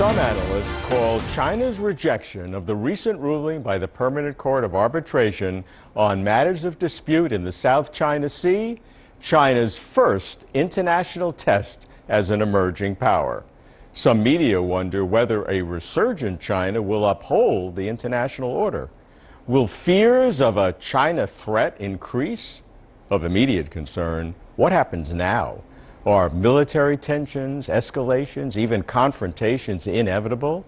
Some analysts call China's rejection of the recent ruling by the Permanent Court of Arbitration on matters of dispute in the South China Sea China's first international test as an emerging power. Some media wonder whether a resurgent China will uphold the international order. Will fears of a China threat increase? Of immediate concern, what happens now? Are military tensions, escalations, even confrontations inevitable?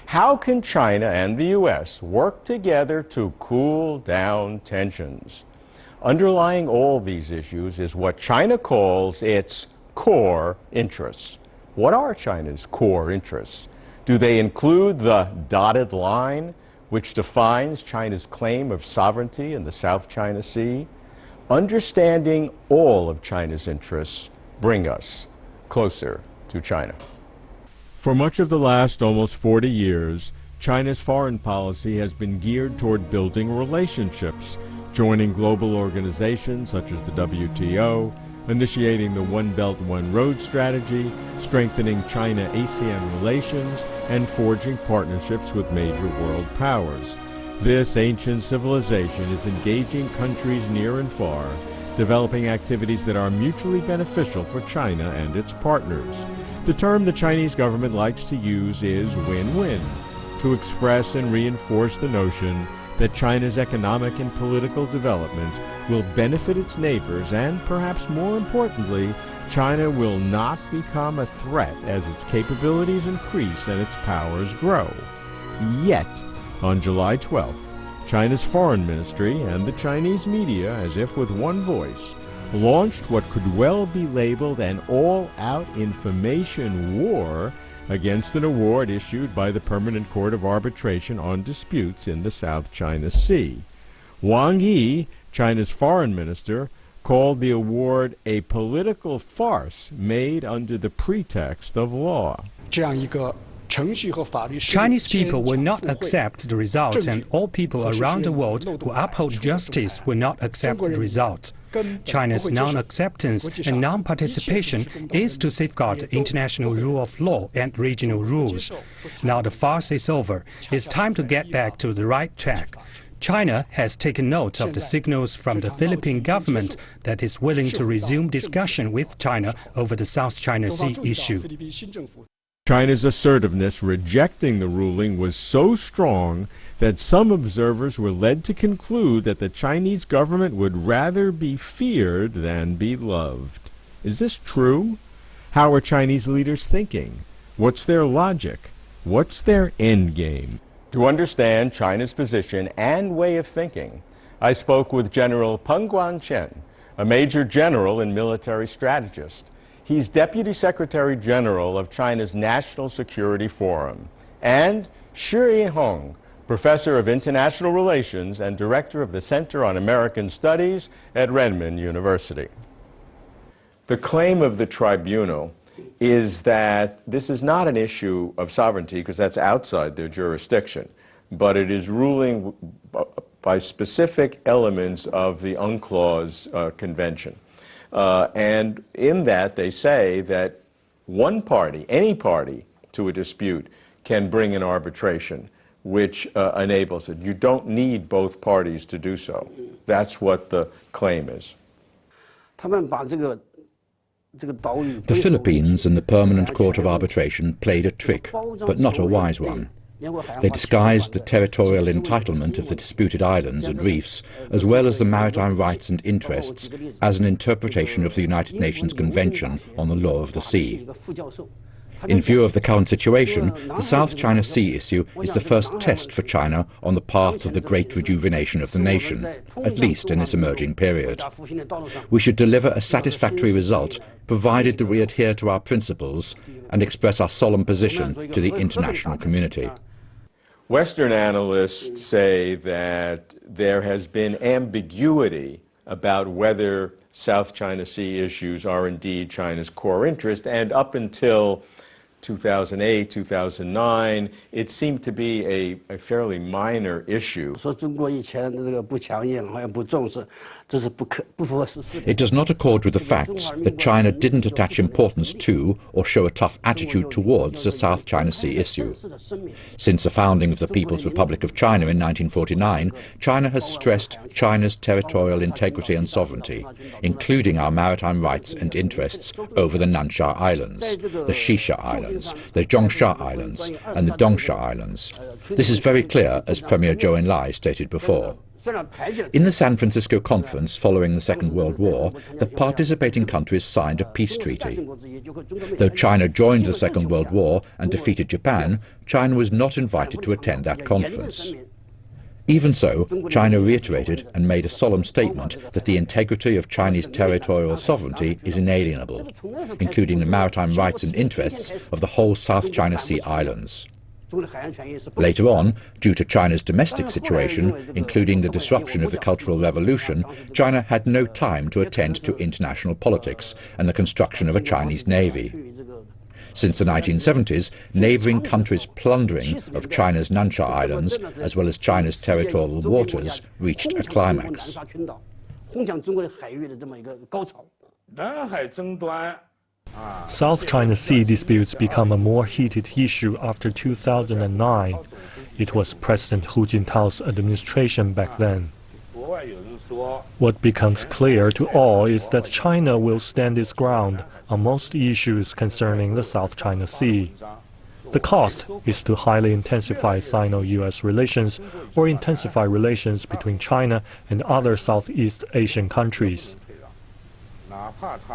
How can China and the U.S. work together to cool down tensions? Underlying all these issues is what China calls its core interests. What are China's core interests? Do they include the dotted line, which defines China's claim of sovereignty in the South China Sea? Understanding all of China's interests bring us closer to China. For much of the last almost 40 years, China's foreign policy has been geared toward building relationships, joining global organizations such as the WTO, initiating the One Belt, One Road strategy, strengthening China-ASEAN relations, and forging partnerships with major world powers. This ancient civilization is engaging countries near and far, developing activities that are mutually beneficial for China and its partners. The term the Chinese government likes to use is win-win, to express and reinforce the notion that China's economic and political development will benefit its neighbors and, perhaps more importantly, China will not become a threat as its capabilities increase and its powers grow. Yet, on July 12th, China's foreign ministry and the Chinese media, as if with one voice, launched what could well be labeled an all-out information war against an award issued by the Permanent Court of Arbitration on disputes in the South China Sea. Wang Yi, China's foreign minister, called the award a political farce made under the pretext of law. Chinese people will not accept the result, and all people around the world who uphold justice will not accept the result. China's non-acceptance and non-participation is to safeguard international rule of law and regional rules. Now the farce is over. It's time to get back to the right track. China has taken note of the signals from the Philippine government that is willing to resume discussion with China over the South China Sea issue. China's assertiveness rejecting the ruling was so strong that some observers were led to conclude that the Chinese government would rather be feared than be loved. Is this true? How are Chinese leaders thinking? What's their logic? What's their end game? To understand China's position and way of thinking, I spoke with General Peng Guangqian, a major general and military strategist. He's Deputy Secretary General of China's National Security Forum, and Shi Yinhong, Professor of International Relations and Director of the Center on American Studies at Renmin University. The claim of the tribunal is that this is not an issue of sovereignty, because that's outside their jurisdiction, but it is ruling by specific elements of the UNCLOS Convention. And in that, they say that one party, any party to a dispute, can bring an arbitration, which enables it. You don't need both parties to do so. That's what the claim is. The Philippines and the Permanent Court of Arbitration played a trick, but not a wise one. They disguised the territorial entitlement of the disputed islands and reefs, as well as the maritime rights and interests, as an interpretation of the United Nations Convention on the Law of the Sea. In view of the current situation, the South China Sea issue is the first test for China on the path to the great rejuvenation of the nation, at least in this emerging period. We should deliver a satisfactory result, provided that we adhere to our principles and express our solemn position to the international community. Western analysts say that there has been ambiguity about whether South China Sea issues are indeed China's core interest, and up until 2008, 2009, it seemed to be a fairly minor issue. It does not accord with the facts that China didn't attach importance to or show a tough attitude towards the South China Sea issue. Since the founding of the People's Republic of China in 1949, China has stressed China's territorial integrity and sovereignty, including our maritime rights and interests over the Nansha Islands, the Shisha Islands, the Zhongsha Islands, and the Dongsha Islands. This is very clear, as Premier Zhou Enlai stated before. In the San Francisco conference following the Second World War, the participating countries signed a peace treaty. Though China joined the Second World War and defeated Japan, China was not invited to attend that conference. Even so, China reiterated and made a solemn statement that the integrity of Chinese territorial sovereignty is inalienable, including the maritime rights and interests of the whole South China Sea islands. Later on, due to China's domestic situation, including the disruption of the Cultural Revolution, China had no time to attend to international politics and the construction of a Chinese navy. Since the 1970s, neighbouring countries' plundering of China's Nansha Islands, as well as China's territorial waters, reached a climax. South China Sea disputes become a more heated issue after 2009. It was President Hu Jintao's administration back then. What becomes clear to all is that China will stand its ground on most issues concerning the South China Sea. The cost is to highly intensify Sino-US relations or intensify relations between China and other Southeast Asian countries.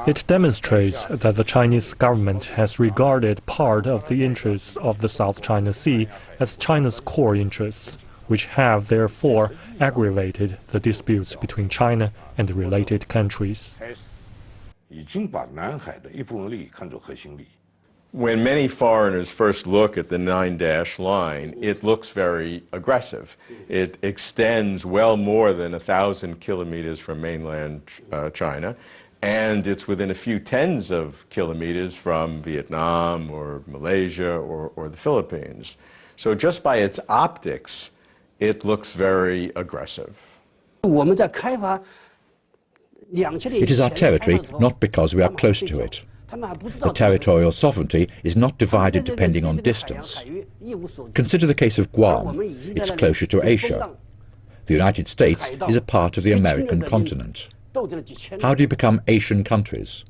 It demonstrates that the Chinese government has regarded part of the interests of the South China Sea as China's core interests, which have therefore aggravated the disputes between China and the related countries. When many foreigners first look at the 9-dash line, it looks very aggressive. It extends well more than 1,000 kilometers from mainland China, and it's within a few tens of kilometers from Vietnam or Malaysia or the Philippines. So just by its optics, it looks very aggressive. It is our territory, not because we are close to it. The territorial sovereignty is not divided depending on distance. Consider the case of Guam. It's closer to Asia. The United States is a part of the American continent. How do you become Asian countries?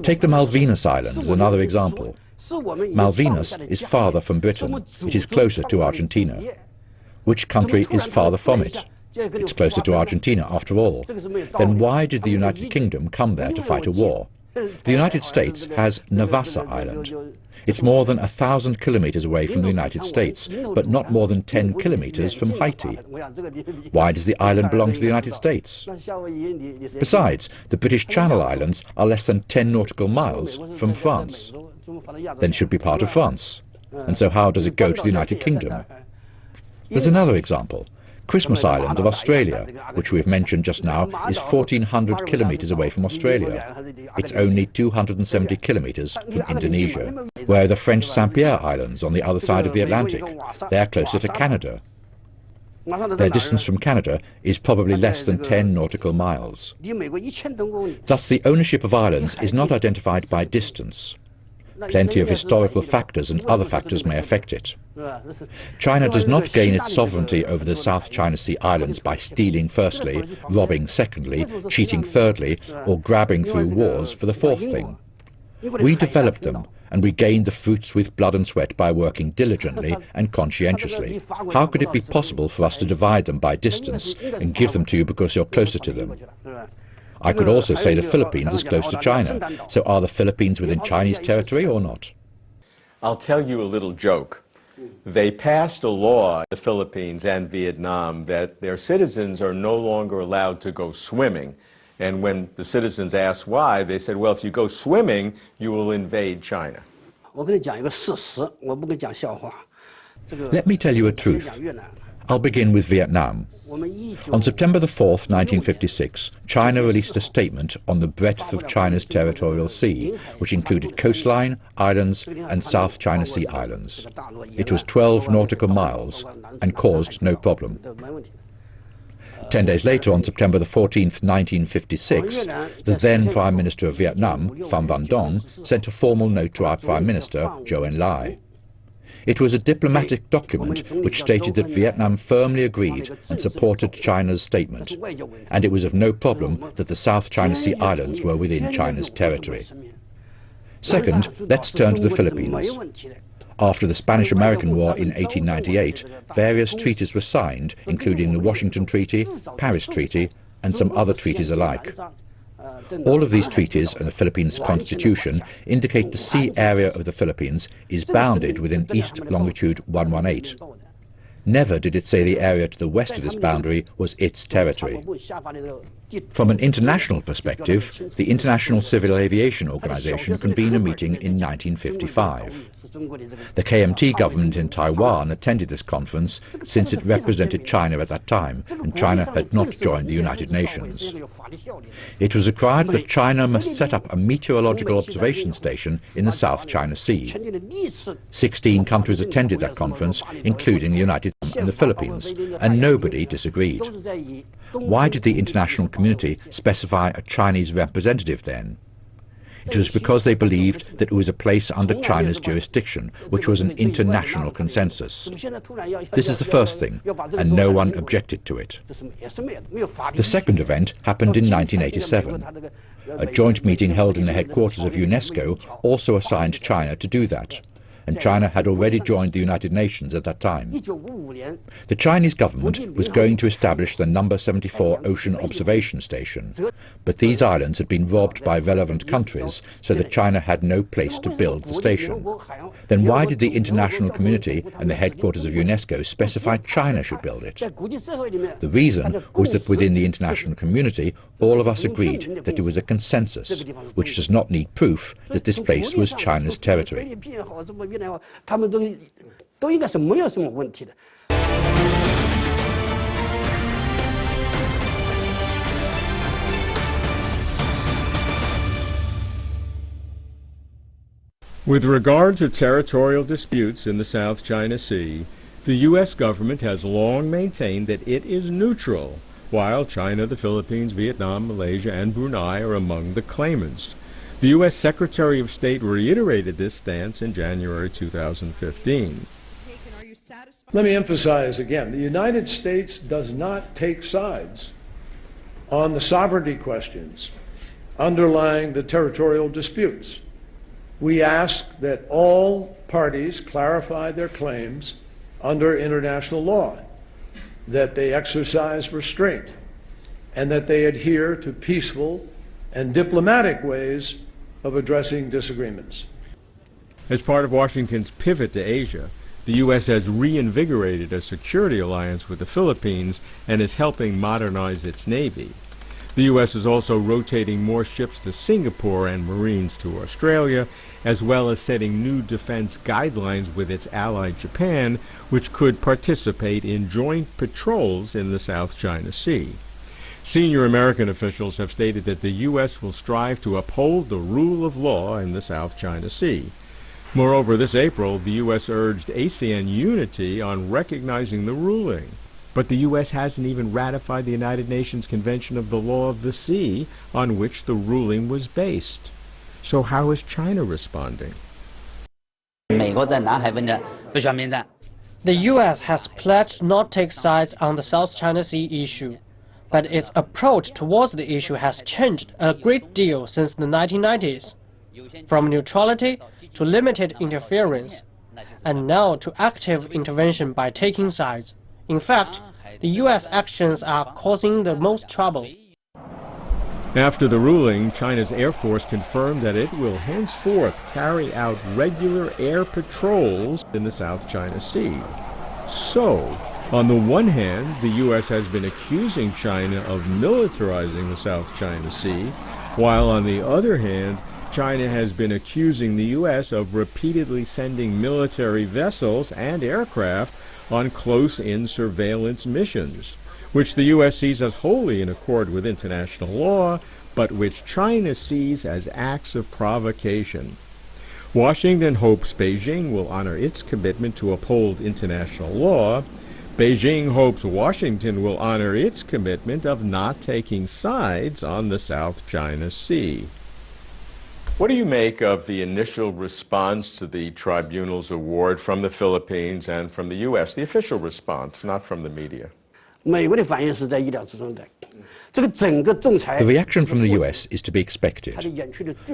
Take the Malvinas Islands as another example. Malvinas is farther from Britain. It is closer to Argentina. Which country is farther from it? It's closer to Argentina, after all. Then why did the United Kingdom come there to fight a war? The United States has Navassa Island. It's more than 1,000 kilometers away from the United States, but not more than 10 kilometers from Haiti. Why does the island belong to the United States? Besides, the British Channel Islands are less than 10 nautical miles from France. Then it should be part of France. And so how does it go to the United Kingdom? There's another example. Christmas Island of Australia, which we've mentioned just now, is 1,400 kilometers away from Australia. It's only 270 kilometers from Indonesia. Where are the French Saint-Pierre Islands on the other side of the Atlantic? They are closer to Canada. Their distance from Canada is probably less than 10 nautical miles. Thus, the ownership of islands is not identified by distance. Plenty of historical factors and other factors may affect it. China does not gain its sovereignty over the South China Sea islands by stealing firstly, robbing secondly, cheating thirdly, or grabbing through wars for the fourth thing. We developed them, and we gained the fruits with blood and sweat by working diligently and conscientiously. How could it be possible for us to divide them by distance and give them to you because you're closer to them? I could also say the Philippines is close to China, so are the Philippines within Chinese territory or not? I'll tell you a little joke. They passed a law in the Philippines and Vietnam that their citizens are no longer allowed to go swimming. And when the citizens asked why, they said, well, if you go swimming, you will invade China. Let me tell you a truth. I'll begin with Vietnam. On September the 4th, 1956, China released a statement on the breadth of China's territorial sea, which included coastline, islands, and South China Sea islands. It was 12 nautical miles and caused no problem. 10 days later, on September the 14th, 1956, the then Prime Minister of Vietnam, Pham Van Dong, sent a formal note to our Prime Minister, Zhou Enlai. It was a diplomatic document which stated that Vietnam firmly agreed and supported China's statement, and it was of no problem that the South China Sea Islands were within China's territory. Second, let's turn to the Philippines. After the Spanish-American War in 1898, various treaties were signed, including the Washington Treaty, Paris Treaty, and some other treaties alike. All of these treaties and the Philippines Constitution indicate the sea area of the Philippines is bounded within east longitude 118. Never did it say the area to the west of this boundary was its territory. From an international perspective, the International Civil Aviation Organization convened a meeting in 1955. The KMT government in Taiwan attended this conference since it represented China at that time, and China had not joined the United Nations. It was required that China must set up a meteorological observation station in the South China Sea. 16 countries attended that conference, including the United States and the Philippines, and nobody disagreed. Why did the international community specify a Chinese representative then? It was because they believed that it was a place under China's jurisdiction, which was an international consensus. This is the first thing, and no one objected to it. The second event happened in 1987. A joint meeting held in the headquarters of UNESCO also assigned China to do that, and China had already joined the United Nations at that time. The Chinese government was going to establish the No. 74 Ocean Observation Station, but these islands had been robbed by relevant countries, so that China had no place to build the station. Then why did the international community and the headquarters of UNESCO specify China should build it? The reason was that within the international community, all of us agreed that it was a consensus, which does not need proof that this place was China's territory. With regard to territorial disputes in the South China Sea, the U.S. government has long maintained that it is neutral, while China, the Philippines, Vietnam, Malaysia, and Brunei are among the claimants. The U.S. Secretary of State reiterated this stance in January 2015. Let me emphasize again, the United States does not take sides on the sovereignty questions underlying the territorial disputes. We ask that all parties clarify their claims under international law, that they exercise restraint, and that they adhere to peaceful and diplomatic ways of addressing disagreements. As part of Washington's pivot to Asia, the U.S. has reinvigorated a security alliance with the Philippines and is helping modernize its Navy. The U.S. is also rotating more ships to Singapore and Marines to Australia, as well as setting new defense guidelines with its ally Japan, which could participate in joint patrols in the South China Sea. Senior American officials have stated that the U.S. will strive to uphold the rule of law in the South China Sea. Moreover, this April, the U.S. urged ASEAN unity on recognizing the ruling. But the U.S. hasn't even ratified the United Nations Convention of the Law of the Sea, on which the ruling was based. So how is China responding? The U.S. has pledged not to take sides on the South China Sea issue, but its approach towards the issue has changed a great deal since the 1990s, from neutrality to limited interference, and now to active intervention by taking sides. In fact, the U.S. actions are causing the most trouble. After the ruling, China's Air Force confirmed that it will henceforth carry out regular air patrols in the South China Sea. So, on the one hand, the U.S. has been accusing China of militarizing the South China Sea, while on the other hand, China has been accusing the U.S. of repeatedly sending military vessels and aircraft on close-in surveillance missions, which the U.S. sees as wholly in accord with international law, but which China sees as acts of provocation. Washington hopes Beijing will honor its commitment to uphold international law. Beijing hopes Washington will honor its commitment of not taking sides on the South China Sea. What do you make of the initial response to the tribunal's award from the Philippines and from the U.S., the official response, not from the media? The reaction from the US is to be expected.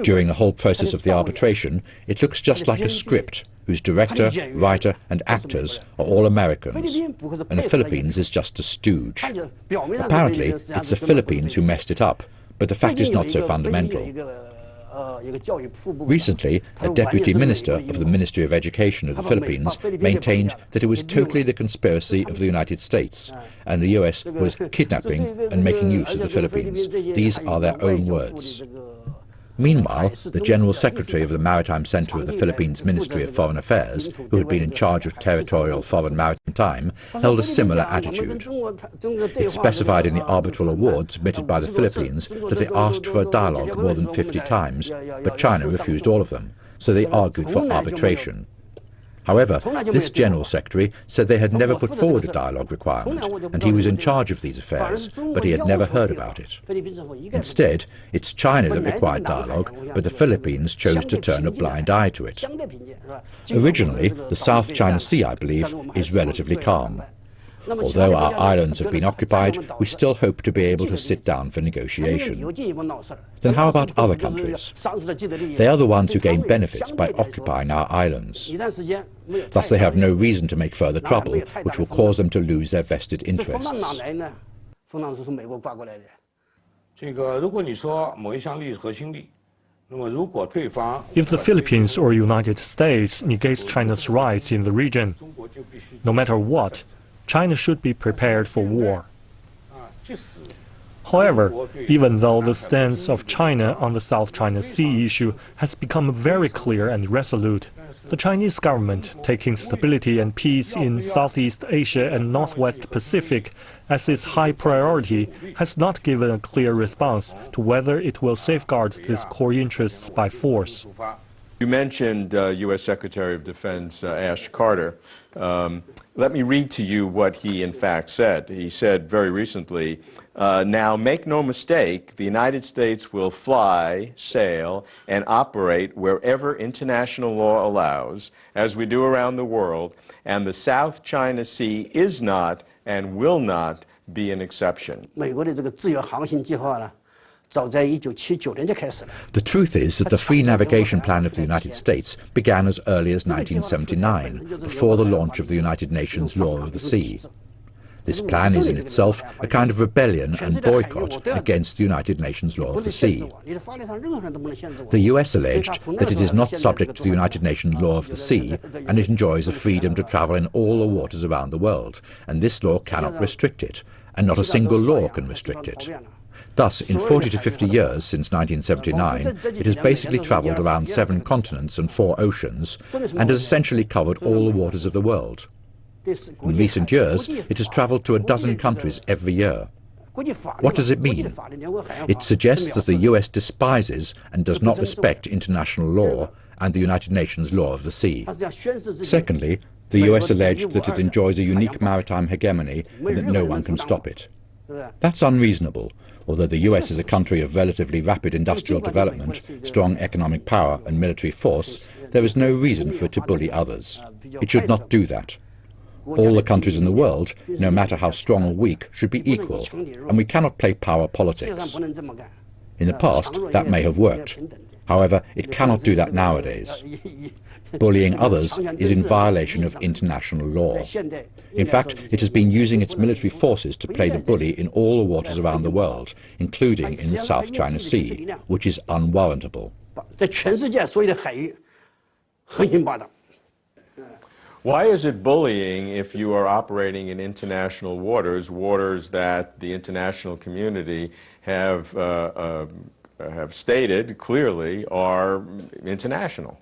During the whole process of the arbitration, it looks just like a script whose director, writer and actors are all Americans, and the Philippines is just a stooge. Apparently, it's the Philippines who messed it up, but the fact is not so fundamental. Recently, a deputy minister of the Ministry of Education of the Philippines maintained that it was totally the conspiracy of the United States, and the US was kidnapping and making use of the Philippines. These are their own words. Meanwhile, the General Secretary of the Maritime Center of the Philippines Ministry of Foreign Affairs, who had been in charge of territorial foreign maritime, held a similar attitude. It specified in the arbitral award submitted by the Philippines that they asked for a dialogue more than 50 times, but China refused all of them, so they argued for arbitration. However, this General Secretary said they had never put forward a dialogue requirement, and he was in charge of these affairs, but he had never heard about it. Instead, it's China that required dialogue, but the Philippines chose to turn a blind eye to it. Originally, the South China Sea, I believe, is relatively calm. Although our islands have been occupied, we still hope to be able to sit down for negotiation. Then how about other countries? They are the ones who gain benefits by occupying our islands. Thus they have no reason to make further trouble, which will cause them to lose their vested interests. If the Philippines or United States negates China's rights in the region, no matter what, China should be prepared for war. However, even though the stance of China on the South China Sea issue has become very clear and resolute, the Chinese government, taking stability and peace in Southeast Asia and Northwest Pacific as its high priority, has not given a clear response to whether it will safeguard these core interests by force. You mentioned U.S. Secretary of Defense Ash Carter. Let me read to you what he in fact said. He said very recently, now make no mistake, the United States will fly, sail, and operate wherever international law allows, as we do around the world, and the South China Sea is not and will not be an exception. The truth is that the free navigation plan of the United States began as early as 1979, before the launch of the United Nations Law of the Sea. This plan is in itself a kind of rebellion and boycott against the United Nations Law of the Sea. The US alleged that it is not subject to the United Nations Law of the Sea, and it enjoys a freedom to travel in all the waters around the world, and this law cannot restrict it, and not a single law can restrict it. Thus, in 40 to 50 years since 1979, it has basically travelled around 7 continents and 4 oceans, and has essentially covered all the waters of the world. In recent years, it has travelled to a dozen countries every year. What does it mean? It suggests that the US despises and does not respect international law and the United Nations Law of the Sea. Secondly, the US alleged that it enjoys a unique maritime hegemony and that no one can stop it. That's unreasonable. Although the US is a country of relatively rapid industrial development, strong economic power and military force, there is no reason for it to bully others. It should not do that. All the countries in the world, no matter how strong or weak, should be equal, and we cannot play power politics. In the past, that may have worked. However, it cannot do that nowadays. Bullying others is in violation of international law. In fact, it has been using its military forces to play the bully in all the waters around the world, including in the South China Sea, which is unwarrantable. Why is it bullying if you are operating in international waters, waters that the international community have stated clearly are international?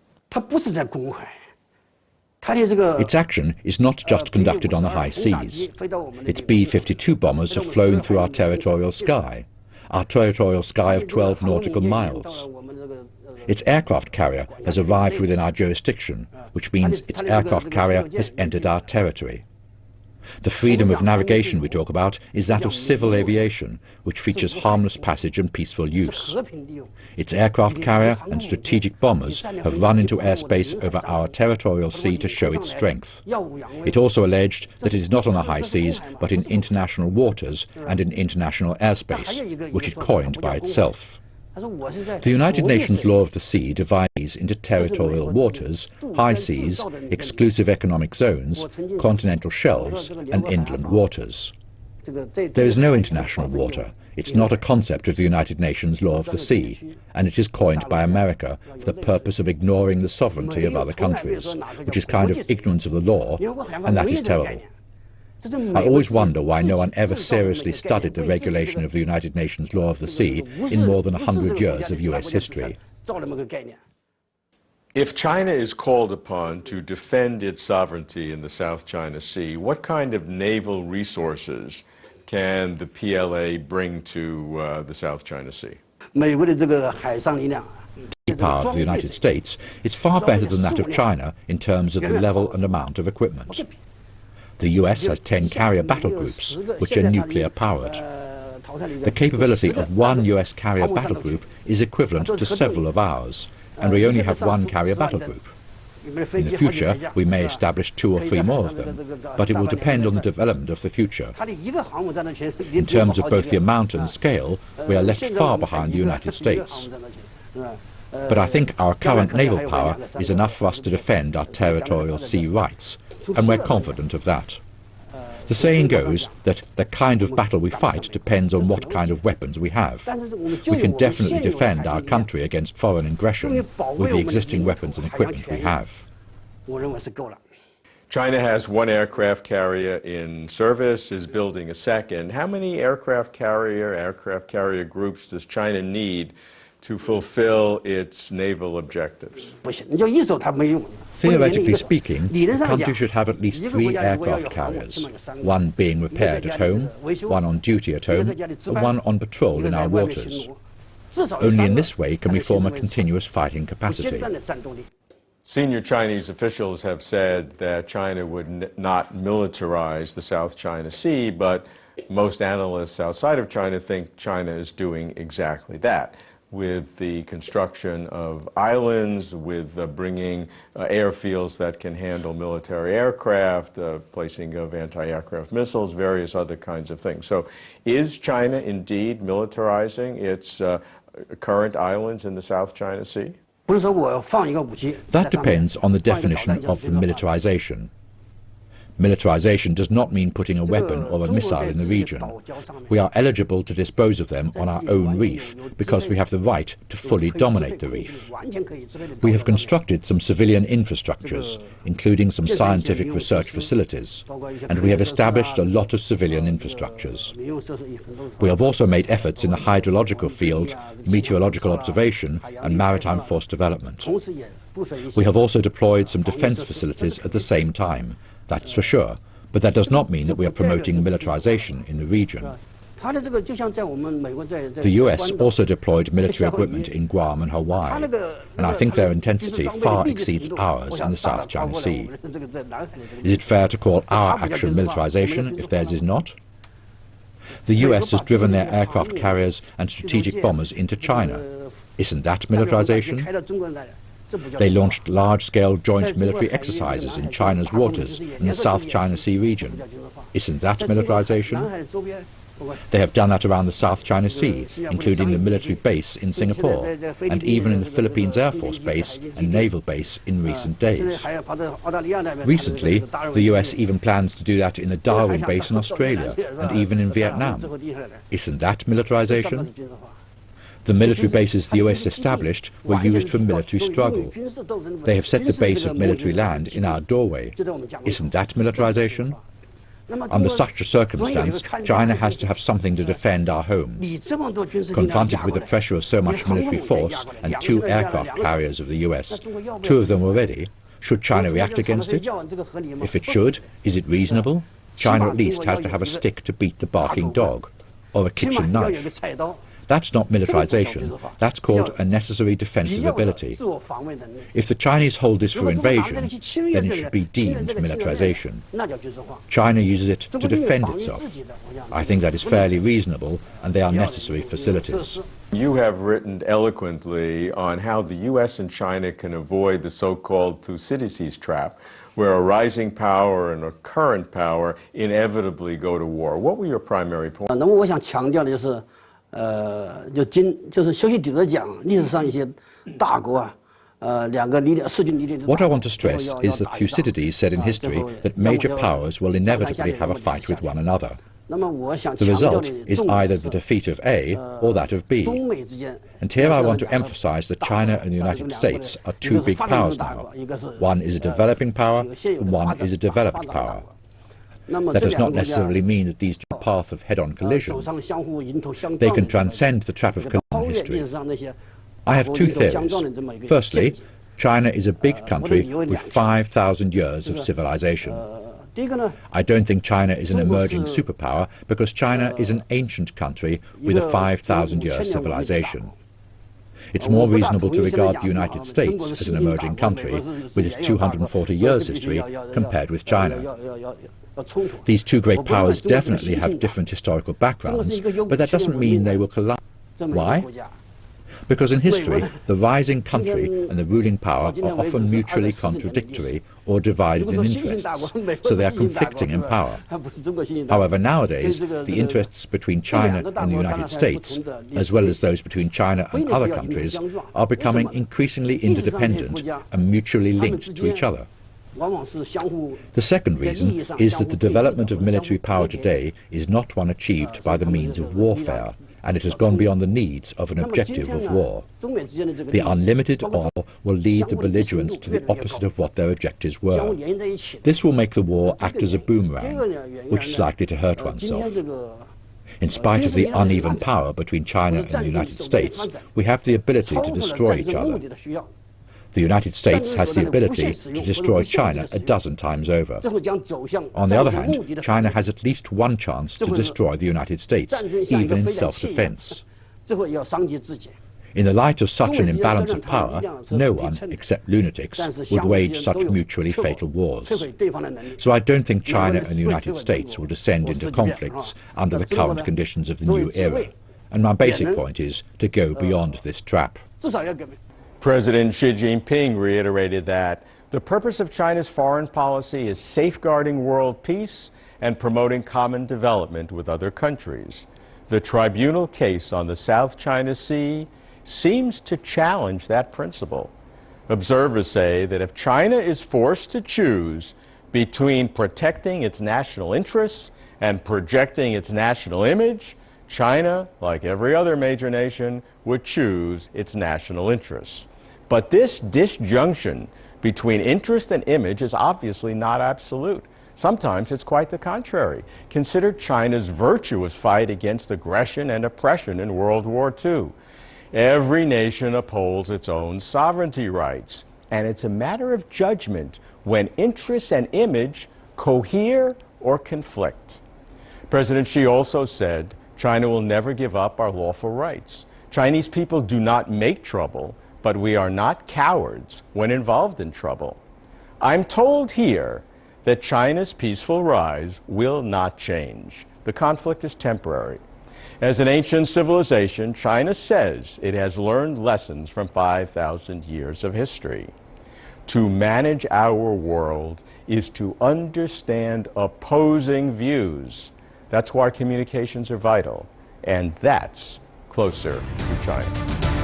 Its action is not just conducted on the high seas. Its B-52 bombers have flown through our territorial sky of 12 nautical miles. Its aircraft carrier has arrived within our jurisdiction, which means its aircraft carrier has entered our territory. The freedom of navigation we talk about is that of civil aviation, which features harmless passage and peaceful use. Its aircraft carrier and strategic bombers have run into airspace over our territorial sea to show its strength. It also alleged that it is not on the high seas, but in international waters and in international airspace, which it coined by itself. The United Nations Law of the Sea divides into territorial waters, high seas, exclusive economic zones, continental shelves, and inland waters. There is no international water. It's not a concept of the United Nations Law of the Sea, and it is coined by America for the purpose of ignoring the sovereignty of other countries, which is kind of ignorance of the law, and that is terrible. I always wonder why no one ever seriously studied the regulation of the United Nations Law of the Sea in more than 100 years of US history. If China is called upon to defend its sovereignty in the South China Sea, what kind of naval resources can the PLA bring to the South China Sea? The power of the United States is far better than that of China in terms of the level and amount of equipment. The US has 10 carrier battle groups, which are nuclear-powered. The capability of one US carrier battle group is equivalent to several of ours, and we only have one carrier battle group. In the future, we may establish 2 or 3 more of them, but it will depend on the development of the future. In terms of both the amount and scale, we are left far behind the United States. But I think our current naval power is enough for us to defend our territorial sea rights, and we're confident of that. The saying goes that the kind of battle we fight depends on what kind of weapons we have. We can definitely defend our country against foreign aggression with the existing weapons and equipment we have. China has 1 aircraft carrier in service, is building a second. How many aircraft carrier groups does China need to fulfill its naval objectives? Theoretically speaking, the country should have at least 3 aircraft carriers, 1 being repaired at home, 1 on duty at home, and 1 on patrol in our waters. Only in this way can we form a continuous fighting capacity. Senior Chinese officials have said that China would not militarize the South China Sea, but most analysts outside of China think China is doing exactly that, with the construction of islands, with bringing airfields that can handle military aircraft, placing of anti-aircraft missiles, various other kinds of things. So is China indeed militarizing its current islands in the South China Sea? That depends on the definition of the militarization. Militarization does not mean putting a weapon or a missile in the region. We are eligible to dispose of them on our own reef because we have the right to fully dominate the reef. We have constructed some civilian infrastructures, including some scientific research facilities, and we have established a lot of civilian infrastructures. We have also made efforts in the hydrological field, meteorological observation, and maritime force development. We have also deployed some defense facilities at the same time. That's for sure, but that does not mean that we are promoting militarization in the region. The US also deployed military equipment in Guam and Hawaii, and I think their intensity far exceeds ours in the South China Sea. Is it fair to call our action militarization if theirs is not? The US has driven their aircraft carriers and strategic bombers into China. Isn't that militarization? They launched large-scale joint military exercises in China's waters in the South China Sea region. Isn't that militarization? They have done that around the South China Sea, including the military base in Singapore, and even in the Philippines Air Force Base and Naval Base in recent days. Recently, the US even plans to do that in the Darwin Base in Australia, and even in Vietnam. Isn't that militarization? The military bases the US established were used for military struggle. They have set the base of military land in our doorway. Isn't that militarization? Under such a circumstance, China has to have something to defend our home. Confronted with the pressure of so much military force and 2 aircraft carriers of the US, 2 of them already, Should China react against it? If it should, is it reasonable? China at least has to have a stick to beat the barking dog, or a kitchen knife. That's not militarization, that's called a necessary defensive ability. If the Chinese hold this for invasion, then it should be deemed militarization. China uses it to defend itself. I think that is fairly reasonable, and they are necessary facilities. You have written eloquently on how the U.S. and China can avoid the so-called Thucydides trap, where a rising power and a current power inevitably go to war. What were your primary points? What I want to stress is that Thucydides said in history that major powers will inevitably have a fight with one another. The result is either the defeat of A or that of B. And here I want to emphasize that China and the United States are two big powers now. One is a developing power, and one is a developed power. That does not necessarily mean that these two paths of head-on collision. They can transcend the trap of collision history. I have two theories. Firstly, China is a big country with 5,000 years of civilization. I don't think China is an emerging superpower because China is an ancient country with a 5,000-year civilization. It's more reasonable to regard the United States as an emerging country with its 240 years history compared with China. These two great powers definitely have different historical backgrounds, but that doesn't mean they will collide. Why? Because in history, the rising country and the ruling power are often mutually contradictory or divided in interests, so they are conflicting in power. However, nowadays, the interests between China and the United States, as well as those between China and other countries, are becoming increasingly interdependent and mutually linked to each other. The second reason is that the development of military power today is not one achieved by the means of warfare, and it has gone beyond the needs of an objective of war. The unlimited war will lead the belligerents to the opposite of what their objectives were. This will make the war act as a boomerang, which is likely to hurt oneself. In spite of the uneven power between China and the United States, we have the ability to destroy each other. The United States has the ability to destroy China a dozen times over. On the other hand, China has at least one chance to destroy the United States, even in self-defense. In the light of such an imbalance of power, no one, except lunatics, would wage such mutually fatal wars. So I don't think China and the United States will descend into conflicts under the current conditions of the new era. And my basic point is to go beyond this trap. President Xi Jinping reiterated that the purpose of China's foreign policy is safeguarding world peace and promoting common development with other countries. The tribunal case on the South China Sea seems to challenge that principle. Observers say that if China is forced to choose between protecting its national interests and projecting its national image, China, like every other major nation, would choose its national interests. But this disjunction between interest and image is obviously not absolute. Sometimes it's quite the contrary. Consider China's virtuous fight against aggression and oppression in World War II. Every nation upholds its own sovereignty rights, and it's a matter of judgment when interests and image cohere or conflict. President Xi also said, China will never give up our lawful rights. Chinese people do not make trouble, but we are not cowards when involved in trouble. I'm told here that China's peaceful rise will not change. The conflict is temporary. As an ancient civilization, China says it has learned lessons from 5,000 years of history. To manage our world is to understand opposing views. That's why communications are vital, and that's closer to China.